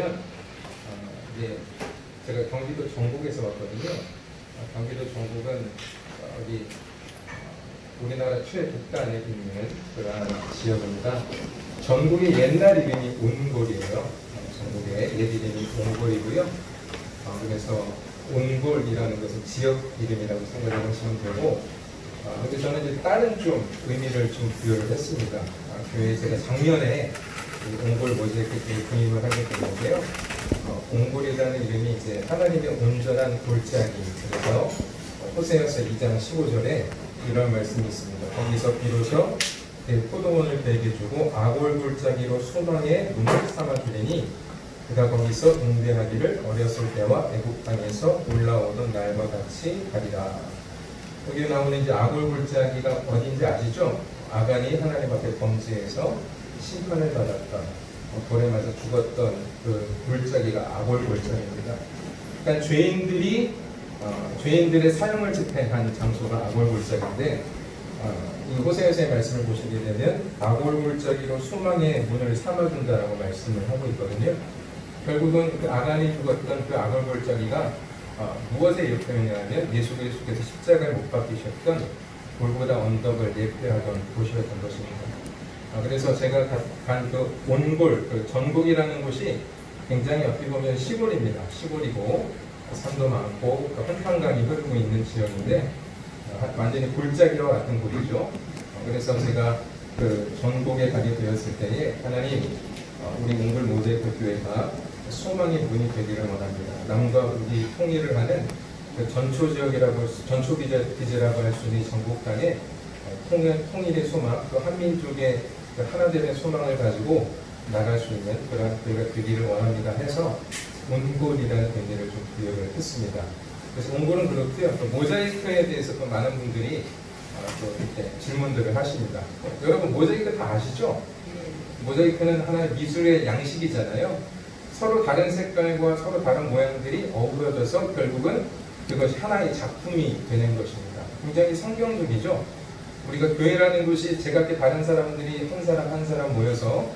이제 제가 경기도 전국에서 왔거든요. 경기도 전국은 여기 우리나라 최북단에 있는 그러한 지역입니다. 전국의 옛날 이름이 온골이에요. 전국의 옛 이름이 온골이고요. 그래서 온골이라는 것은 지역 이름이라고 생각을 하시면 되고, 근데 저는 이제 다른 좀 의미를 좀 부여를 했습니다. 교회에 제가 작년에 온골 모자이크에 구입을 하게 됐는데요. 온골이라는 이름이 이제 하나님의 온전한 골짜기, 그래서 호세아서 2장 15절에 이런 말씀이 있습니다. 거기서 비로소 내 포도원을 베게 주고 아골 골짜기로 소망의 눈을 삼아주리니 그가 거기서 응대하기를 어렸을 때와 애국 땅에서 올라오던 날과 같이 하리라. 여기 나오는 이제 아골 골짜기가 어딘지 아시죠? 아간이 하나님 앞에 범죄해서 심판을 받았던, 돌에 맞아 죽었던 그 골짜기가 아골 골짜기입니다. 그러니까 죄인들의 사형을 집행한 장소가 아골 골짜기인데, 이 호세아서의 말씀을 보시게 되면 아골 골짜기로 소망의 문을 삼아준다라고 말씀을 하고 있거든요. 결국은 그 아간이 죽었던 그 아골 골짜기가 무엇에 일표하냐면 예수 그리스도께서 십자가에 못 박히셨던 골고다 언덕을 예표하던 곳이었던 것입니다. 그래서 제가 간 그 온골, 그 전국이라는 곳이 굉장히 어떻게 보면 시골입니다. 시골이고 산도 많고 한탄강이 흐르고 있는 지역인데 완전히 골짜기와 같은 곳이죠. 그래서 제가 그 전국에 가게 되었을 때에 하나님, 우리 온골 모자이크 교회가 소망의 문이 되기를 원합니다. 남과 북이 통일을 하는 그 전초 지역이라고, 전초 기지라고 할 수 있는 전국 간의 통일의 소망, 그 한민족의 그 하나됨의 소망을 가지고 나갈 수 있는 그런 교회가 되기를 원합니다 해서 온골이라는 의미를 좀 부여를 했습니다. 그래서 온골은 그렇고요. 또 모자이크에 대해서 또 많은 분들이 또 이렇게 질문들을 하십니다. 여러분 모자이크 다 아시죠? 모자이크는 하나의 미술의 양식이잖아요. 서로 다른 색깔과 서로 다른 모양들이 어우러져서 결국은 그것이 하나의 작품이 되는 것입니다. 굉장히 성경적이죠. 우리가 교회라는 곳이 제각기 다른 사람들이 한 사람 한 사람 모여서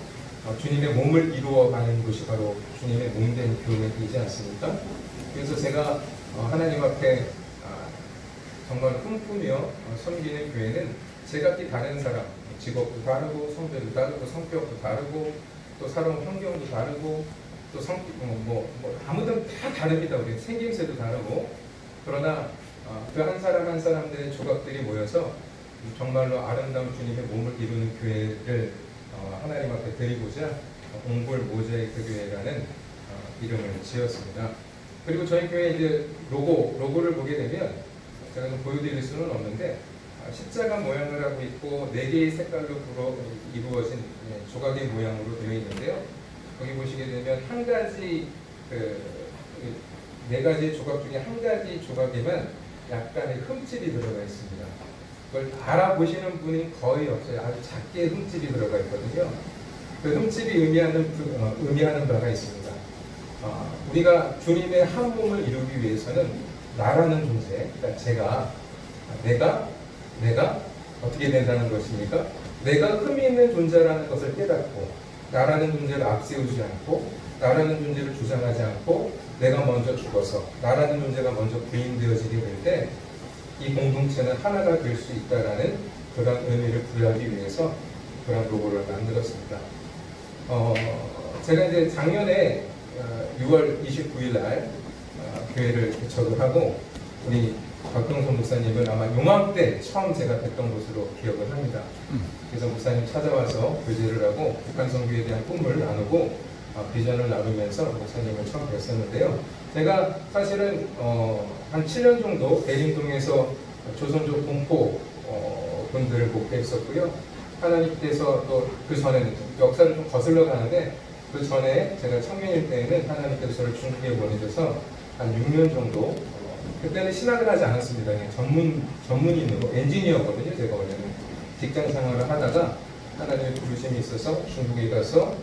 주님의 몸을 이루어가는 것이 바로 주님의 몸된 교회이지 않습니까? 그래서 제가 하나님 앞에 정말 꿈꾸며 섬기는 교회는 제각기 다른 사람, 직업도 다르고 성별도 다르고 성격도 다르고 또 살아온 환경도 다르고 또 아무튼 다 다릅니다. 우리 생김새도 다르고. 그러나 그 한 사람 한 사람들의 조각들이 모여서 정말로 아름다운 주님의 몸을 이루는 교회를 하나님 앞에 드리고자 온골 모자이크 교회라는 이름을 지었습니다. 그리고 저희 교회 이제 로고를 보게 되면 제가 좀 보여드릴 수는 없는데 십자가 모양을 하고 있고 4개의 색깔로 이루어진 조각의 모양으로 되어 있는데요. 거기 보시게 되면 한 가지 4가지 조각 중에 한 가지 조각에만 약간의 흠집이 들어가 있습니다. 그걸 알아보시는 분이 거의 없어요. 아주 작게 흠집이 들어가 있거든요. 그 흠집이 의미하는 바가 있습니다. 우리가 주님의 한 몸을 이루기 위해서는 나라는 존재, 그러니까 내가 어떻게 된다는 것입니까? 내가 흠이 있는 존재라는 것을 깨닫고 나라는 존재를 앞세우지 않고 나라는 존재를 주장하지 않고 내가 먼저 죽어서 나라는 존재가 먼저 부인되어지게 될 때 이 공동체는 하나가 될 수 있다라는 그런 의미를 부여하기 위해서 그런 로고를 만들었습니다. 제가 이제 작년에 6월 29일 날 교회를 개척을 하고 우리 박동선 목사님을 아마 용암 때 처음 제가 뵀던 것으로 기억을 합니다. 그래서 목사님 찾아와서 교제를 하고 북한 선교에 대한 꿈을 나누고 비전을 나누면서 목사님을 처음 뵀었는데요. 제가 사실은 한 7년 정도 대림동에서 조선족 공포 분들을 목회했었고요. 하나님께서 또 그 전에는 역사를 좀 거슬러 가는데 그 전에 제가 청년일 때에는 하나님께서 저를 중국에 보내셔서 한 6년 정도 그때는 신학을 하지 않았습니다. 그냥 전문인으로 엔지니어거든요. 제가 원래는 직장 생활을 하다가 하나님의 부르심이 있어서 중국에 가서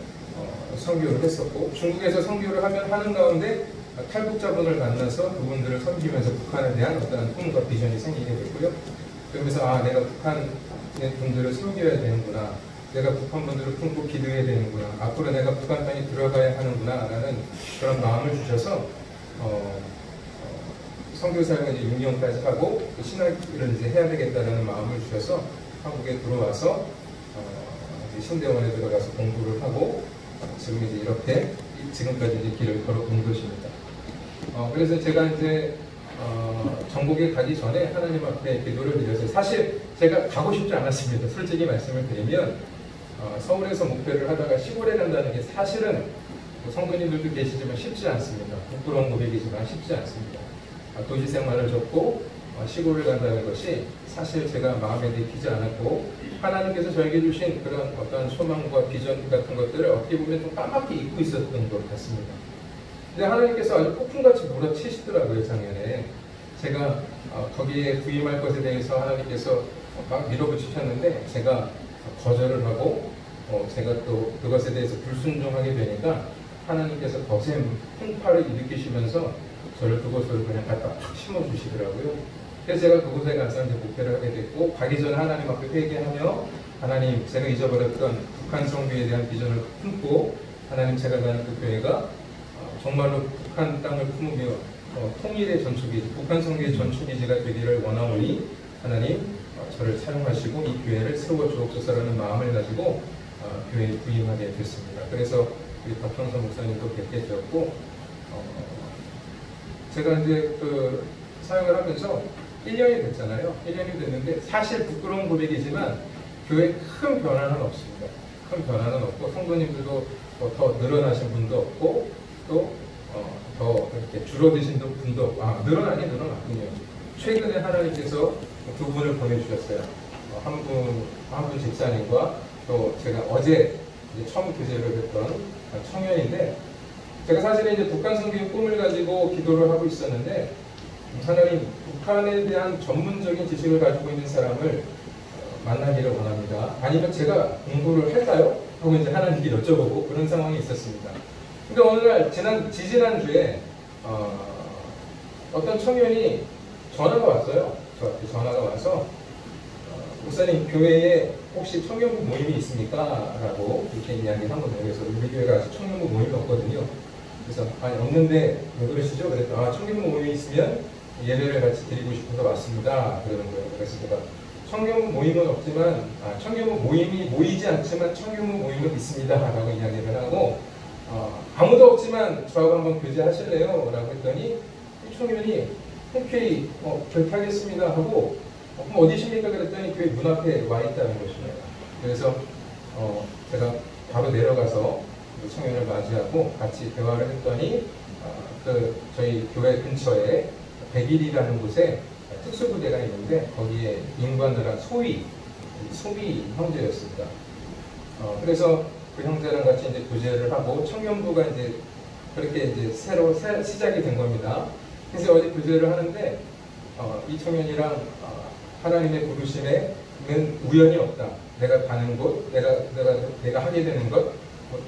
선교를 했었고 중국에서 선교를 하는 가운데 탈북자분을 만나서 그분들을 섬기면서 북한에 대한 어떤 꿈과 비전이 생기게 됐고요. 그러면서 내가 북한 분들을 섬겨야 되는구나. 내가 북한 분들을 품고 기도해야 되는구나. 앞으로 내가 북한 땅에 들어가야 하는구나. 라는 그런 마음을 주셔서, 선교 사역을 이제 6년까지 하고, 신학을 이제 해야 되겠다라는 마음을 주셔서 한국에 들어와서, 이제 신대원에 들어가서 공부를 하고, 지금 이제 이렇게 지금까지 이제 길을 걸어온 것입니다. 그래서 제가 이제, 전국에 가기 전에 하나님 앞에 기도를 드렸어요. 사실 제가 가고 싶지 않았습니다. 솔직히 말씀을 드리면, 서울에서 목표를 하다가 시골에 간다는 게 사실은 성도님들도 계시지만 쉽지 않습니다. 부끄러운 고백이지만 쉽지 않습니다. 도시 생활을 접고 시골을 간다는 것이 사실 제가 마음에 들지 않았고, 하나님께서 저에게 주신 그런 어떤 소망과 비전 같은 것들을 어떻게 보면 좀 까맣게 잊고 있었던 것 같습니다. 근데 하나님께서 아주 폭풍같이 몰아치시더라고요, 작년에. 제가 거기에 부임할 것에 대해서 하나님께서 막 밀어붙이셨는데, 제가 거절을 하고, 제가 또 그것에 대해서 불순종하게 되니까 하나님께서 거센 풍파를 일으키시면서 저를 그곳으로 그냥 갖다 팍 심어주시더라고요. 그래서 제가 그곳에 가서 이제 목회를 하게 됐고, 가기 전에 하나님 앞에 회개하며, 하나님, 제가 잊어버렸던 북한 성교에 대한 비전을 품고, 하나님, 제가 가는 그 교회가 정말로 북한 땅을 품으며 통일의 전초기지, 북한 성교의 전초기지가 되기를 원하오니 하나님, 저를 사용하시고 이 교회를 세워주옵소서라는 마음을 가지고 교회에 부임하게 됐습니다. 그래서 우리 박형서 목사님도 뵙게 되었고, 제가 이제 그 사역을 하면서 1년이 됐잖아요. 1년이 됐는데 사실 부끄러운 고백이지만 교회에 큰 변화는 없습니다. 큰 변화는 없고, 성도님들도 더 늘어나신 분도 없고, 또 더 이렇게 줄어드신 분도 없고, 늘어나긴 늘어났군요. 최근에 하나님께서 두 분을 보내주셨어요. 한 분 집사님과, 또 제가 어제 이제 처음 교제를 했던 청년인데, 제가 사실은 이제 북한 선교의 꿈을 가지고 기도를 하고 있었는데, 하나님, 북한에 대한 전문적인 지식을 가지고 있는 사람을 만나기를 원합니다. 아니면 제가 공부를 할까요? 하고 이제 하나님께 여쭤보고 그런 상황이 있었습니다. 근데 어느 날, 지지난주에, 어떤 청년이 전화가 왔어요. 저한테 전화가 와서, 목사님, 교회에 혹시 청년부 모임이 있습니까? 라고 이렇게 이야기를 한 거예요. 그래서 우리 교회가 아직 청년부 모임이 없거든요. 그래서, 아니, 없는데 왜 그러시죠? 그랬더니, 청년부 모임이 있으면 예배를 같이 드리고 싶어서 왔습니다. 그러는 거예요. 그래서 제가 청년부 모임은 없지만, 청년부 모임이 모이지 않지만 청년부 모임은 있습니다. 라고 이야기를 하고, 아무도 없지만 저하고 한번 교제하실래요? 라고 했더니, 이 청년이 흔쾌히 그렇게 하겠습니다 하고, 그럼 어디십니까? 그랬더니 교회 문 앞에 와 있다는 것입니다. 그래서 제가 바로 내려가서 그 청년을 맞이하고 같이 대화를 했더니, 저희 교회 근처에 100일이라는 곳에 특수부대가 있는데 거기에 임관들한 소위 형제였습니다. 그래서 그 형제랑 같이 이제 교제를 하고 청년부가 이제 그렇게 이제 새로 시작이 된 겁니다. 그래서 어제 교제를 하는데 이 청년이랑 하나님의 부르심에는 우연이 없다. 내가 가는 곳, 내가 하게 되는 것,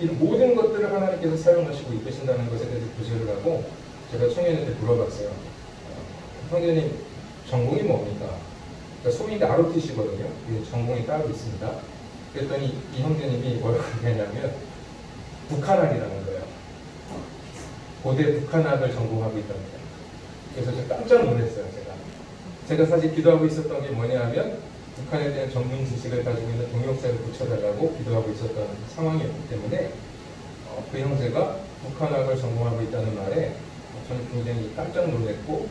이런 모든 것들을 하나님께서 사용하시고 이끄신다는 것에 대해서 교제를 하고, 제가 청년한테 물어봤어요. 형제님, 전공이 뭡니까? 그러니까 소위인데 ROTC거든요. 전공이 따로 있습니다. 그랬더니 이 형제님이 뭐라고 얘기하냐면 북한학이라는 거예요. 고대 북한학을 전공하고 있답니다. 그래서 제가 깜짝 놀랐어요. 제가 사실 기도하고 있었던 게 뭐냐 하면 북한에 대한 전문 지식을 가지고 있는 동역자를 붙여달라고 기도하고 있었던 상황이었기 때문에 그 형제가 북한학을 전공하고 있다는 말에 저는 굉장히 깜짝 놀랐고,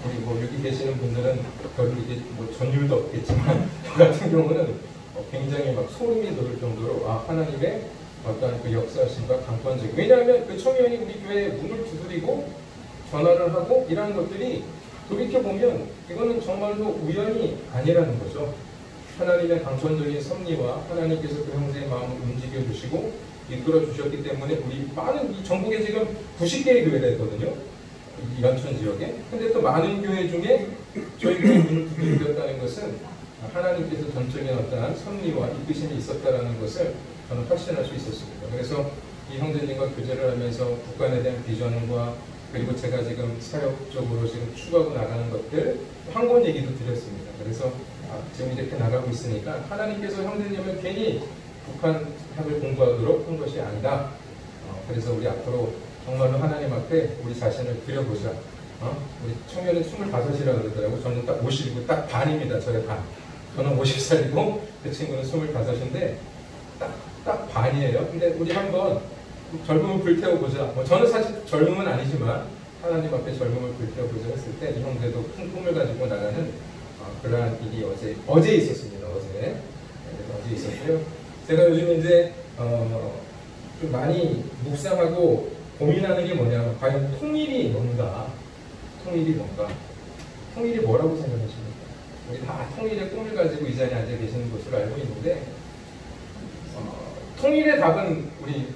그리고 여기 계시는 분들은 별로 이게 뭐 전율도 없겠지만 저 같은 경우는 굉장히 막 소름이 돋을 정도로 하나님의 어떤 그 역사심과 강권적, 왜냐하면 그 청년이 우리 교회에 문을 두드리고 전화를 하고 이런 것들이 돌이켜보면 이거는 정말로 우연이 아니라는 거죠. 하나님의 강권적인 섭리와 하나님께서 그 형제의 마음을 움직여 주시고 이끌어 주셨기 때문에 우리 많은 이 전국에 지금 90개의 교회가 있거든요. 이 연천 지역에. 근데 또 많은 교회 중에 저희 교회 문을 두드렸다는 것은 하나님께서 전적인 어떠한 섭리와 이끄심이 있었다는 것을 저는 확신할 수 있었습니다. 그래서 이 형제님과 교제를 하면서 북한에 대한 비전과, 그리고 제가 지금 사역적으로 지금 추구하고 나가는 것들 한 권 얘기도 드렸습니다. 그래서 지금 이렇게 나가고 있으니까 하나님께서 형제님을 괜히 국한학을 공부하도록 한 것이 아니다. 그래서 우리 앞으로 정말로 하나님 앞에 우리 자신을 드려보자. 우리 청년은 25이라고 그러더라고. 저는 딱 50이고 딱 반입니다. 저의 반. 저는 50살이고 그 친구는 25인데 딱 반이에요. 근데 우리 한번 젊음을 불태워보자. 뭐 저는 사실 젊음은 아니지만 하나님 앞에 젊음을 불태워보자 했을 때 이 형제도 큰 꿈을 가지고 나가는 그러한 일이 어제 있었습니다. 어제 있었고요. 제가 요즘 이제 좀 많이 묵상하고 고민하는 게 뭐냐면 과연 통일이 뭔가? 통일이 뭐라고 생각하십니까? 우리 다 통일의 꿈을 가지고 이 자리에 앉아 계시는 것으로 알고 있는데 통일의 답은 우리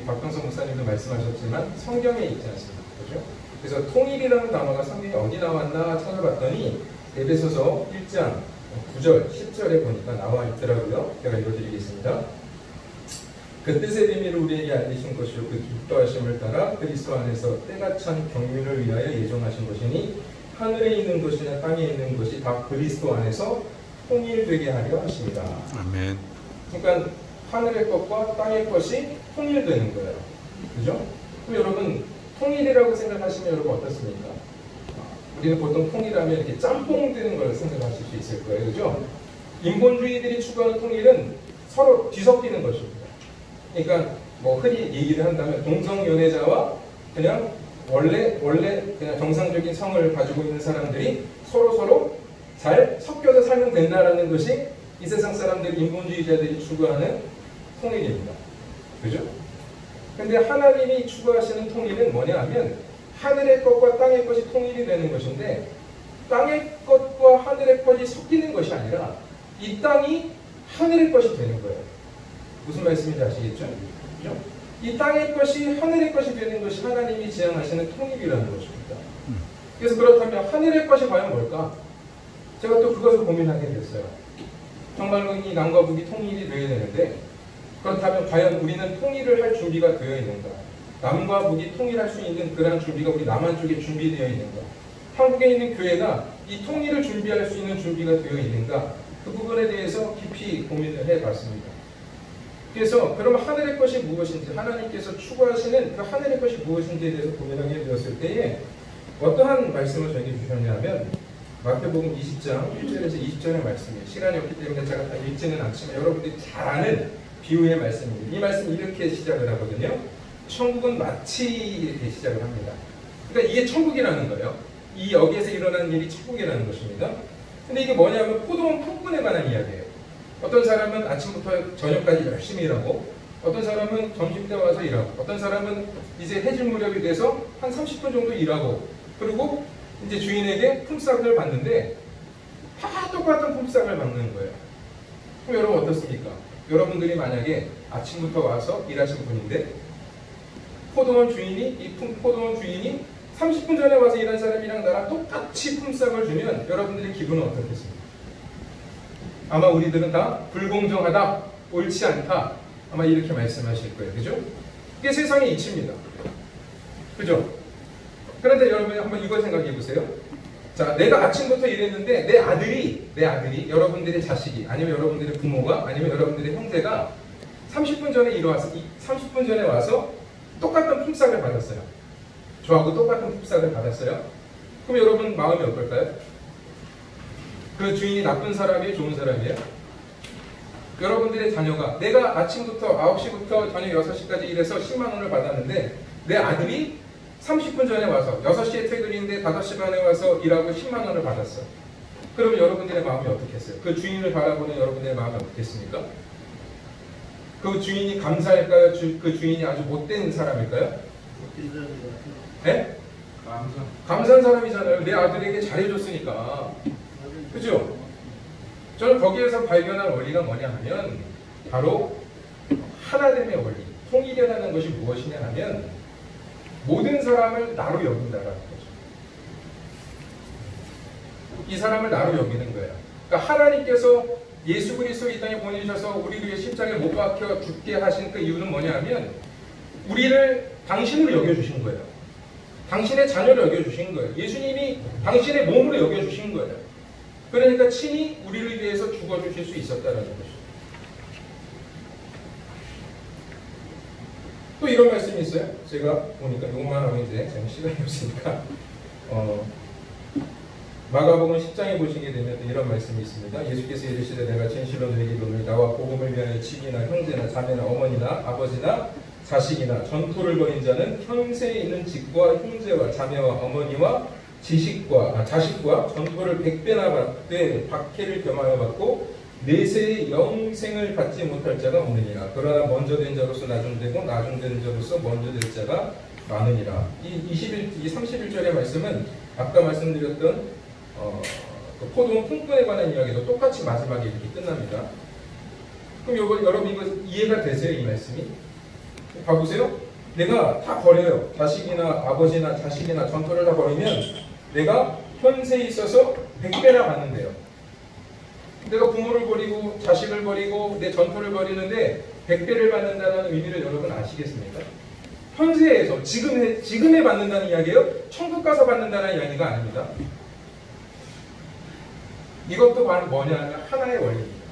박병석 목사님도 말씀하셨지만 성경에 있지 않습니까? 그렇죠? 그래서 통일이라는 단어가 성경에 어디 나왔나 찾아봤더니 에베소서 1장 9절, 10절에 보니까 나와 있더라고요. 제가 읽어드리겠습니다. 그 뜻의 비밀을 우리에게 알리신 것이요 그 기뻐하심을 따라 그리스도 안에서 때가 찬 경륜을 위하여 예정하신 것이니 하늘에 있는 것이나 땅에 있는 것이 다 그리스도 안에서 통일되게 하려 하십니다. 아멘. 그러니까 하늘의 것과 땅의 것이 통일되는 거예요. 그죠? 그럼 여러분 통일이라고 생각하시면 여러분 어떻습니까? 우리는 보통 통일하면 이렇게 짬뽕 되는 걸 생각하실 수 있을 거예요. 그죠? 인본주의들이 추구하는 통일은 서로 뒤섞이는 것입니다. 그러니까 뭐 흔히 얘기를 한다면 동성연애자와 그냥 원래 그냥 정상적인 성을 가지고 있는 사람들이 서로 잘 섞여서 살면 된다라는 것이 이 세상 사람들 인본주의자들이 추구하는 통일입니다. 그죠? 근데 하나님이 추구하시는 통일은 뭐냐 하면 하늘의 것과 땅의 것이 통일이 되는 것인데 땅의 것과 하늘의 것이 섞이는 것이 아니라 이 땅이 하늘의 것이 되는 거예요. 무슨 말씀인지 아시겠죠? 그렇죠? 이 땅의 것이 하늘의 것이 되는 것이 하나님이 지향하시는 통일이라는 것입니다. 그래서 그렇다면 하늘의 것이 과연 뭘까? 제가 또 그것을 고민하게 됐어요. 정말로 이 남과 북이 통일이 되어야 되는데 그렇다면 과연 우리는 통일을 할 준비가 되어 있는가? 남과 북이 통일할 수 있는 그러한 준비가 우리 남한 쪽에 준비되어 있는가? 한국에 있는 교회가 이 통일을 준비할 수 있는 준비가 되어 있는가? 그 부분에 대해서 깊이 고민을 해봤습니다. 그래서 그럼 하늘의 것이 무엇인지 하나님께서 추구하시는 그 하늘의 것이 무엇인지에 대해서 고민하게 되었을 때에 어떠한 말씀을 저에게 주셨냐면 마태복음 20장 1절에서 20절의 말씀이에요. 시간이 없기 때문에 제가 다 읽지는 않지만 여러분들이 잘 아는 비유의 말씀입니다. 이 말씀 이렇게 시작을 하거든요. 천국은 마치 이렇게 시작을 합니다. 그러니까 이게 천국이라는 거예요. 이 여기에서 일어나는 일이 천국이라는 것입니다. 근데 이게 뭐냐면 포도원 품꾼에 관한 이야기예요. 어떤 사람은 아침부터 저녁까지 열심히 일하고 어떤 사람은 점심때 와서 일하고 어떤 사람은 이제 해질 무렵이 돼서 한 30분 정도 일하고 그리고 이제 주인에게 품삯을 받는데 다 똑같은 품삯을 받는 거예요. 그럼 여러분 어떻습니까? 여러분들이 만약에 아침부터 와서 일하신 분인데 포도원 주인이 30분 전에 와서 일한 사람이랑 나랑 똑같이 품삯을 주면 여러분들의 기분은 어떻겠습니까? 아마 우리들은 다 불공정하다, 옳지 않다 아마 이렇게 말씀하실 거예요. 그죠? 이게 세상의 이치입니다. 그죠? 그런데 여러분 한번 이걸 생각해 보세요. 자, 내가 아침부터 일했는데 내 아들이 여러분들의 자식이 아니면 여러분들의 부모가 아니면 여러분들의 형제가 30분 전에 와서 똑같은 품삯을 받았어요. 저하고 똑같은 품삯을 받았어요. 그럼 여러분 마음이 어떨까요? 그 주인이 나쁜 사람이에요? 좋은 사람이에요? 여러분들의 자녀가 내가 아침부터 9시부터 저녁 6시까지 일해서 10만 원을 받았는데 내 아들이 30분 전에 와서 6시에 퇴근인데 5시 반에 와서 일하고 10만 원을 받았어. 그러면 여러분들의 마음이 어떻겠어요? 그 주인을 바라보는 여러분들의 마음이 어떻겠습니까? 그 주인이 감사할까요? 그 주인이 아주 못된 사람일까요? 네? 감사한 사람이잖아요. 내 아들에게 잘해줬으니까. 그죠? 저는 거기에서 발견한 원리가 뭐냐 하면 바로 하나됨의 원리, 통일이라는 것이 무엇이냐 하면 모든 사람을 나로 여긴다라는 거죠. 이 사람을 나로 여기는 거예요. 그러니까 하나님께서 예수 그리스도 이 땅에 보내주셔서 우리를 위해 십자가에 못 박혀 죽게 하신 그 이유는 뭐냐 하면 우리를 당신으로 여겨주신 거예요. 당신의 자녀로 여겨주신 거예요. 예수님이 당신의 몸으로 여겨주신 거예요. 그러니까 친히 우리를 위해서 죽어주실 수 있었다는 것이죠. 또 이런 말씀이 있어요. 제가 보니까 이것만 하고 이제 제가 시간이 없으니까 마가복음 10장에 보시게 되면 또 이런 말씀이 있습니다. 예수께서 이르시되 내가 진실로 너희에게 이르노니 나와 복음을 위하여 친이나 형제나 자매나 어머니나 아버지나 자식이나 전토를 벌인 자는 현세에 있는 집과 형제와 자매와 어머니와 자식과 전토를 100배나 받되 박해를 겸하여 받고 내세의 영생을 받지 못할 자가 없느니라. 그러나 먼저 된 자로서 나중되고 나중된 자로서 먼저 될 자가 많으니라. 이 31절의 말씀은 아까 말씀드렸던 그 포도원 품꾼에 관한 이야기도 똑같이 마지막에 이렇게 끝납니다. 그럼 여러분 이거 이해가 되세요? 이 말씀이? 봐보세요. 내가 다 버려요. 자식이나 아버지나 자식이나 전토를 다 버리면 내가 현세에 있어서 100배나 받는데요. 내가 부모를 버리고 자식을 버리고 내 전토를 버리는데 100배를 받는다는 의미를 여러분 아시겠습니까? 현세에서 지금에 받는다는 이야기예요. 천국 가서 받는다는 이야기가 아닙니다. 이것도 바로 뭐냐면 하나의 원리입니다.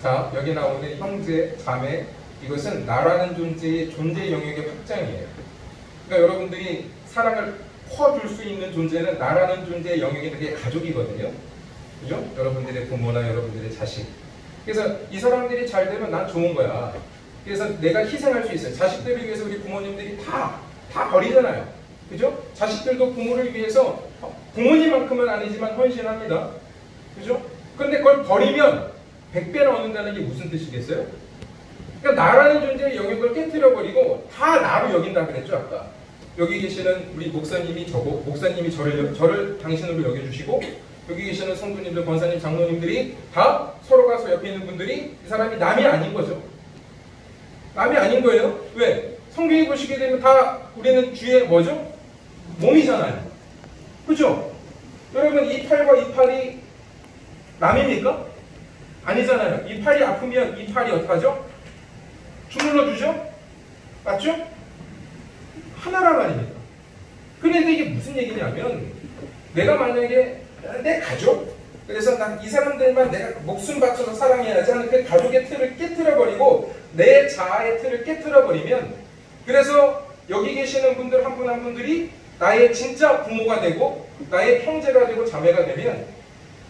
자, 여기 나오는 형제, 자매, 이것은 나라는 존재 영역의 확장이에요. 그러니까 여러분들이 사랑을 퍼줄 수 있는 존재는 나라는 존재의 영역이 되게 가족이거든요. 그죠? 여러분들의 부모나 여러분들의 자식. 그래서 이 사람들이 잘 되면 난 좋은 거야. 그래서 내가 희생할 수 있어요. 자식들을 위해서 우리 부모님들이 다 버리잖아요. 그죠? 자식들도 부모를 위해서 부모님만큼은 아니지만 헌신합니다. 그죠? 근데 그걸 버리면 100배나 얻는다는 게 무슨 뜻이겠어요? 그러니까 나라는 존재의 영역을 깨트려버리고 다 나로 여긴다 그랬죠, 아까. 여기 계시는 우리 목사님이 저를 당신으로 여겨주시고, 여기 계시는 성도님들, 권사님, 장로님들이 다 서로 가서 옆에 있는 분들이 이 사람이 남이 아닌 거죠. 남이 아닌 거예요. 왜? 성경에 보시게 되면 다 우리는 주의 뭐죠? 몸이잖아요. 그죠? 여러분 이 팔과 이 팔이 남입니까? 아니잖아요. 이 팔이 아프면 이 팔이 어떡하죠? 주물러 주죠? 맞죠? 하나란 말입니다. 그런데 이게 무슨 얘기냐면 내가 만약에 내 가족, 그래서 난 이 사람들만 내가 목숨 바쳐서 사랑해야지 하는 그 가족의 틀을 깨트려버리고 내 자아의 틀을 깨트려버리면, 그래서 여기 계시는 분들 한 분 한 분들이 나의 진짜 부모가 되고 나의 형제가 되고 자매가 되면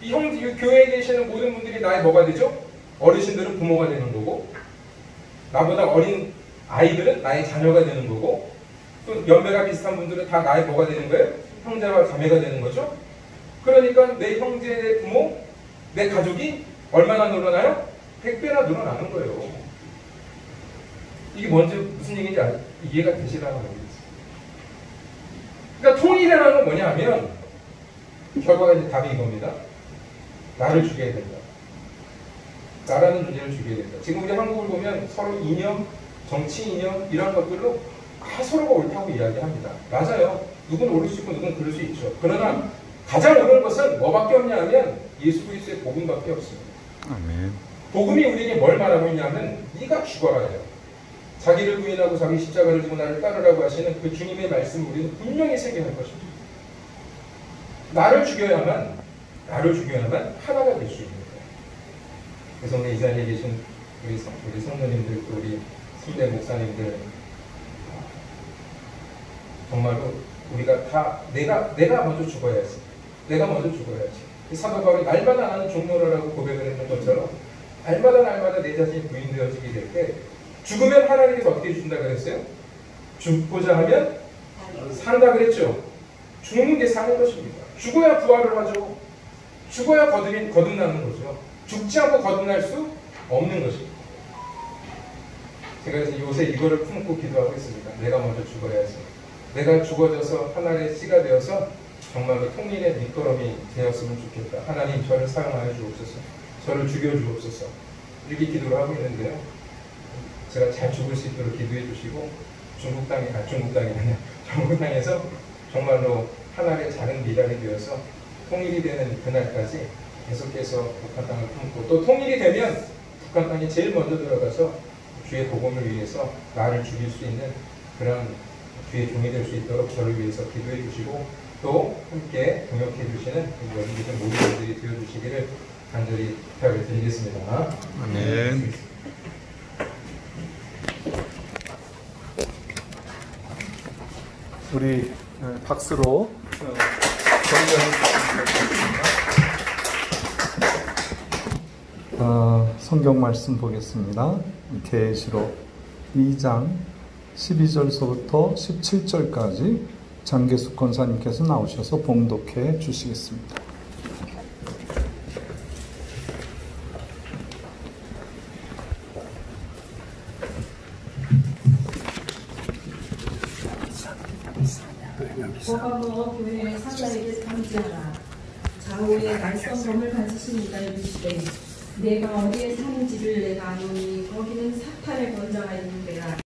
이 교회에 계시는 모든 분들이 나의 뭐가 되죠? 어르신들은 부모가 되는 거고, 나보다 어린 아이들은 나의 자녀가 되는 거고, 또 연배가 비슷한 분들은 다 나의 뭐가 되는 거예요? 형제와 자매가 되는 거죠. 그러니까 내 형제, 내 부모, 내 가족이 얼마나 늘어나요? 100배나 늘어나는 거예요. 이게 뭔지 무슨 얘기인지 이해가 되시라는 거겠지. 그러니까 통일이라는 건 뭐냐 하면 결과가 이제 답이 이겁니다. 나를 죽여야 된다. 나라는 존재를 죽여야 된다. 지금 우리 한국을 보면 서로 이념, 정치 이념 이런 것들로 서로가 옳다고 이야기합니다. 맞아요. 누군 옳을 수 있고 누군 그럴 수 있죠. 그러나 가장 옳은 것은 뭐밖에 없냐 하면 예수 그리스도의 복음밖에 없습니다. 아멘. 복음이 우리에게 뭘 말하고 있냐면 네가 죽어라 해요. 자기를 부인하고 자기 십자가를 지고 나를 따르라고 하시는 그 주님의 말씀을 우리는 분명히 새겨낼 것입니다. 나를 죽여야만 하나가 될 수 있는 거예요. 그래서 오늘 이 자리에 계신 우리 성도님들, 또 우리 순대 목사님들, 정말로 우리가 다 내가 먼저 죽어야지. 내가 먼저 죽어야지. 사도 바울이 날마다 나는 종로라고 고백을 했는 것처럼 날마다 내 자신이 부인되어지게 될 때 죽으면 하나님께서 어떻게 주신다 그랬어요? 죽고자 하면 산다 그랬죠. 죽는 게 사는 것입니다. 죽어야 부활을 하죠. 죽어야 거듭나는 거죠. 죽지 않고 거듭날 수 없는 것입니다. 제가 그래서 요새 이거를 품고 기도하고 있습니다. 내가 먼저 죽어야지. 내가 죽어져서 하나의 씨가 되어서 정말로 통일의 밑거름이 되었으면 좋겠다. 하나님 저를 사용하여 주옵소서. 저를 죽여주옵소서. 이렇게 기도를 하고 있는데요. 제가 잘 죽을 수 있도록 기도해 주시고 전국땅에서 정말로 하나의 작은 미랄이 되어서 통일이 되는 그날까지 계속해서 북한 땅을 품고, 또 통일이 되면 북한 땅에 제일 먼저 들어가서 주의 복음을 위해서 나를 죽일 수 있는 그런 주의 종이 될 수 있도록 저를 위해서 기도해 주시고, 또 함께 동역해 주시는 여기 계신 모든 분들이 되어 주시기를 간절히 부탁을 드리겠습니다. 아멘. 우리 박수로 성경 말씀 보겠습니다. 계시록 2장 12절서부터 17절까지 장계숙 권사님께서 나오셔서 봉독해 주시겠습니다. 고가모 교회 사자에게 편지하라. 좌우에 말썽검을 가지신 이가 이르시되 내가 어디에 사는지를 내가 아노니 거기는 사탄의 권자가 있는 데라.